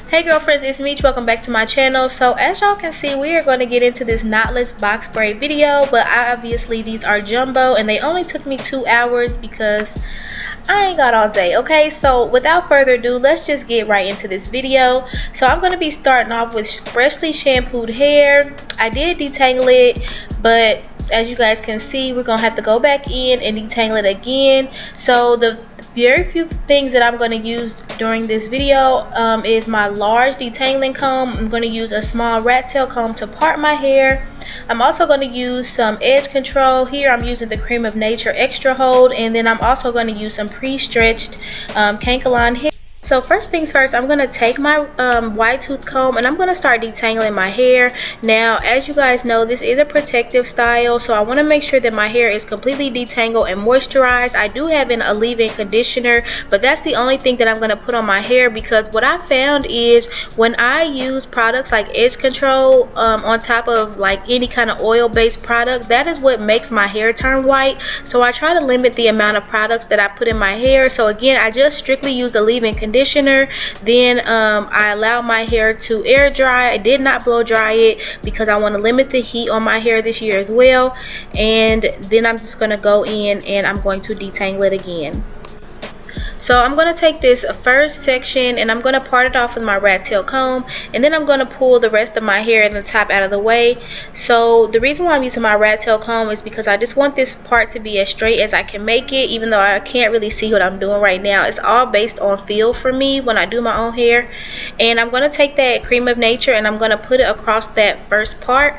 Hey girlfriends, it's Meech. Welcome back to my channel. So as y'all can see, we are going to get into this knotless box braid video, but obviously these are jumbo and they only took me 2 hours because I ain't got all day. Okay, so without further ado, let's just get right into this video. So I'm going to be starting off with freshly shampooed hair. I did detangle it, but as you guys can see, we're gonna have to go back in and detangle it again. So the very few things that I'm going to use during this video is my large detangling comb. I'm going to use a small rat tail comb to part my hair. I'm also going to use some edge control. Here I'm using the Cream of Nature Extra Hold, and then I'm also going to use some pre-stretched Kankalon hair. So first things first, I'm going to take my wide tooth comb and I'm going to start detangling my hair. Now, as you guys know, this is a protective style, so I want to make sure that my hair is completely detangled and moisturized. I do have a leave-in conditioner, but that's the only thing that I'm going to put on my hair, because what I found is when I use products like edge control on top of like any kind of oil-based product, that is what makes my hair turn white. So I try to limit the amount of products that I put in my hair. So again, I just strictly use the leave-in conditioner. Then I allow my hair to air dry. I did not blow dry it because I want to limit the heat on my hair this year as well. And then I'm just going to go in and I'm going to detangle it again. So I'm going to take this first section and I'm going to part it off with my rat tail comb, and then I'm going to pull the rest of my hair in the top out of the way. So the reason why I'm using my rat tail comb is because I just want this part to be as straight as I can make it, even though I can't really see what I'm doing right now. It's all based on feel for me when I do my own hair. And I'm going to take that Cream of Nature and I'm going to put it across that first part,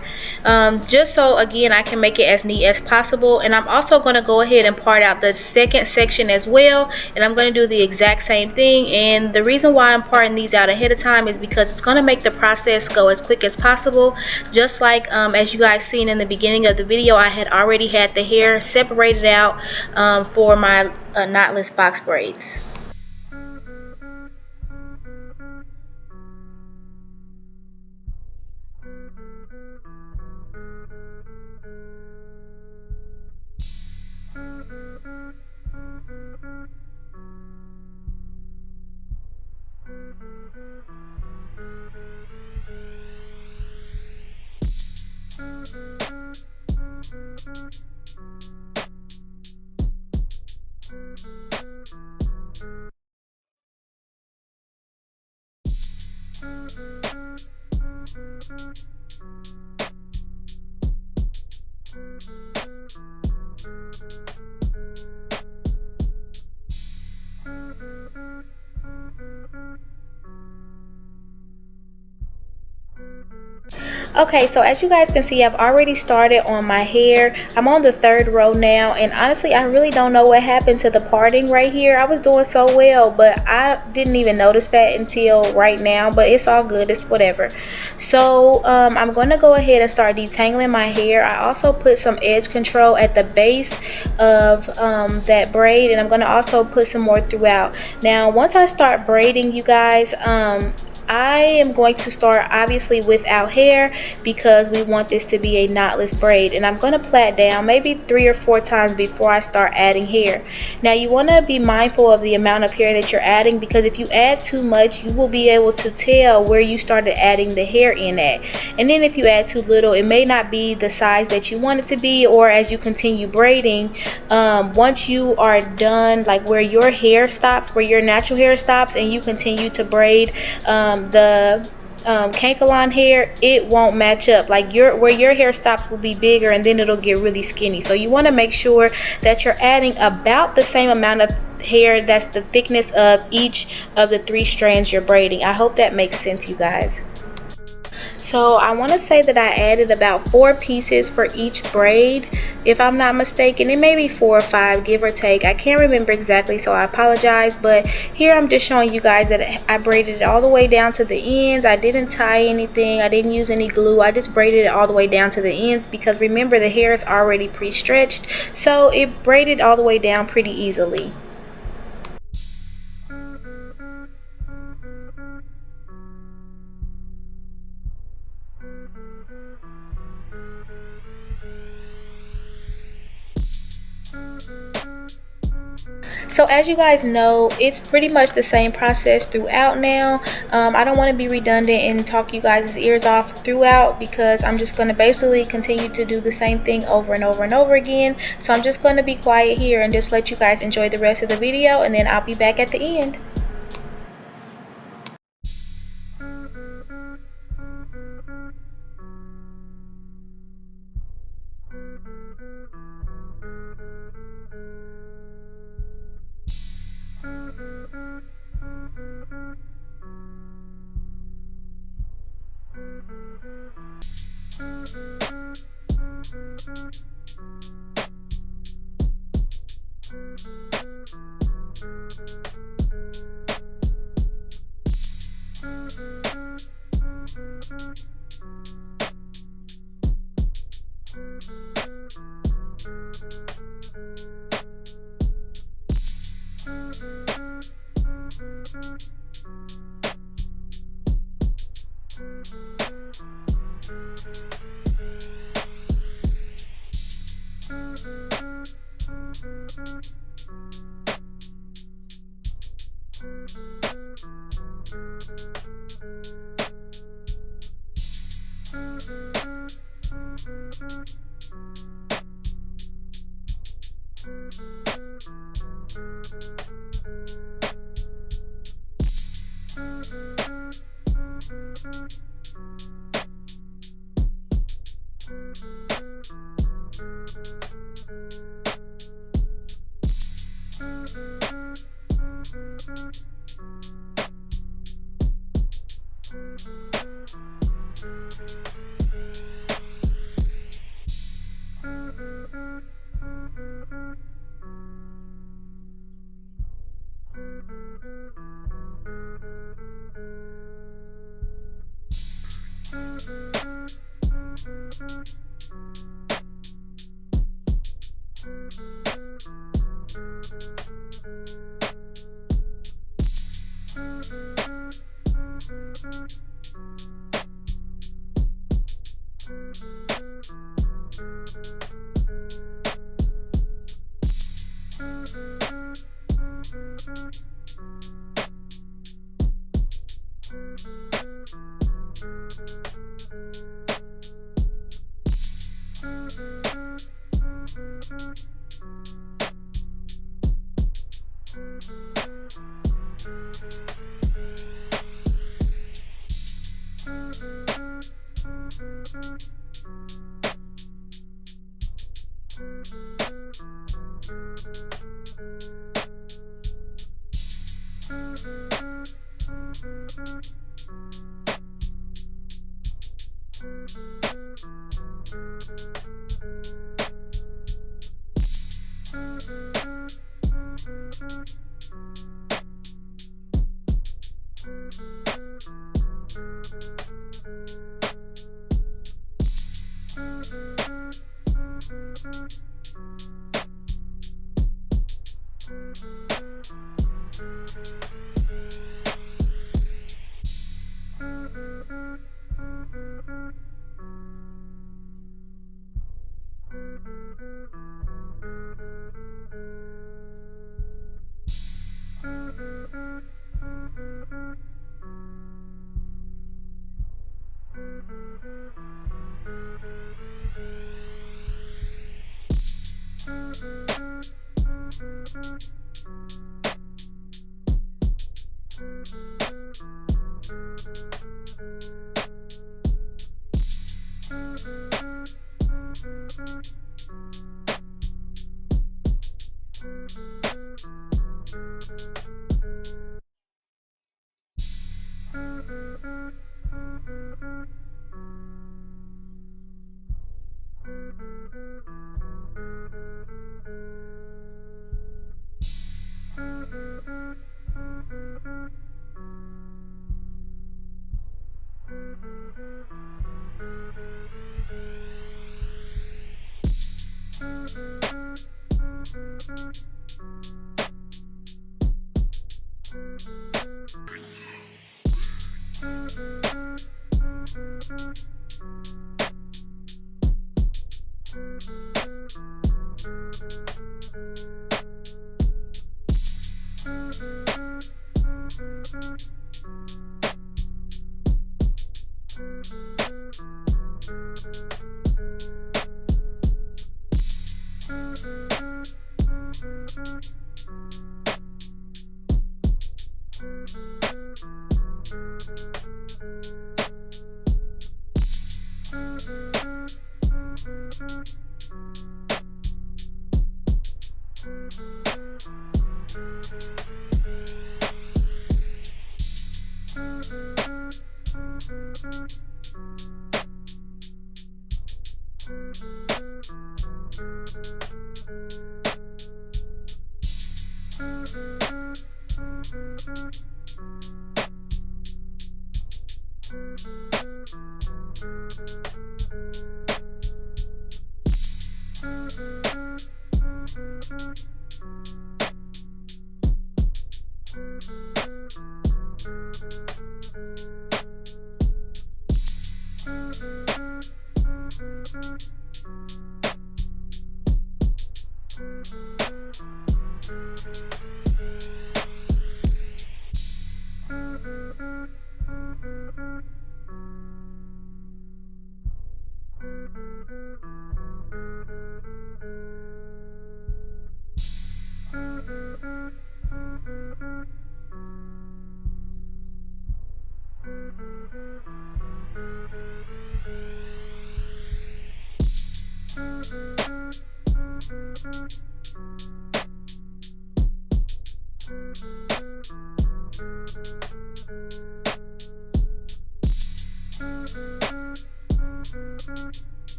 just so again I can make it as neat as possible. And I'm also going to go ahead and part out the second section as well, and I'm going to do the exact same thing. And the reason why I'm parting these out ahead of time is because it's going to make the process go as quick as possible. Just like as you guys seen in the beginning of the video, I had already had the hair separated out for my knotless box braids. Okay, so as you guys can see, I've already started on my hair. I'm on the 3rd row now, and honestly I really don't know what happened to the parting right here. I was doing so well, but I didn't even notice that until right now, but it's all good, it's whatever. So I'm going to go ahead and start detangling my hair. I also put some edge control at the base of that braid, and I'm going to also put some more throughout. Now once I start braiding, you guys, I am going to start obviously without hair because we want this to be a knotless braid, and I'm going to plait down maybe 3 or 4 times before I start adding hair. Now you want to be mindful of the amount of hair that you're adding, because if you add too much, you will be able to tell where you started adding the hair in at. And then if you add too little, it may not be the size that you want it to be, or as you continue braiding, once you are done, like where your hair stops, where your natural hair stops, and you continue to braid the Kankalon hair, it won't match up. Like where your hair stops will be bigger, and then it'll get really skinny. So you want to make sure that you're adding about the same amount of hair that's the thickness of each of the 3 strands you're braiding. I hope that makes sense, you guys. So I want to say that I added about 4 pieces for each braid, if I'm not mistaken. It may be 4 or 5, give or take. I can't remember exactly, so I apologize. But here I'm just showing you guys that I braided it all the way down to the ends. I didn't tie anything. I didn't use any glue. I just braided it all the way down to the ends, because remember, the hair is already pre-stretched, so it braided all the way down pretty easily. So as you guys know, it's pretty much the same process throughout now. I don't want to be redundant and talk you guys' ears off throughout, because I'm just going to basically continue to do the same thing over and over and over again. So I'm just going to be quiet here and just let you guys enjoy the rest of the video, and then I'll be back at the end.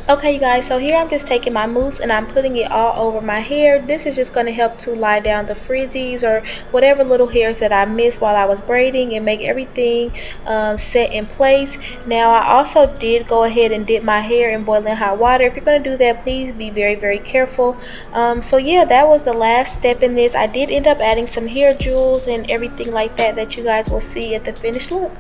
Okay, you guys, so here I'm just taking my mousse and I'm putting it all over my hair. This is just going to help to lie down the frizzies or whatever little hairs that I missed while I was braiding and make everything set in place. Now, I also did go ahead and dip my hair in boiling hot water. If you're going to do that, please be very, very careful. So yeah, that was the last step in this. I did end up adding some hair jewels and everything like that that you guys will see at the finished look.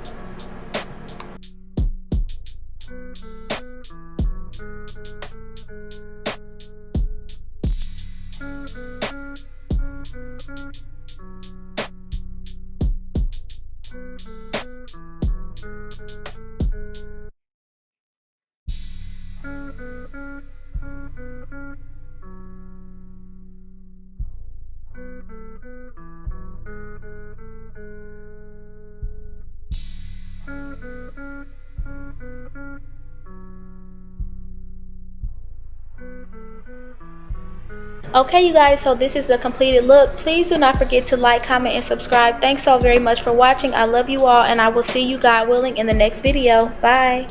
Okay, you guys, so this is the completed look. Please do not forget to like, comment, and subscribe. Thanks so very much for watching. I love you all, and I will see you, God willing, in the next video. Bye.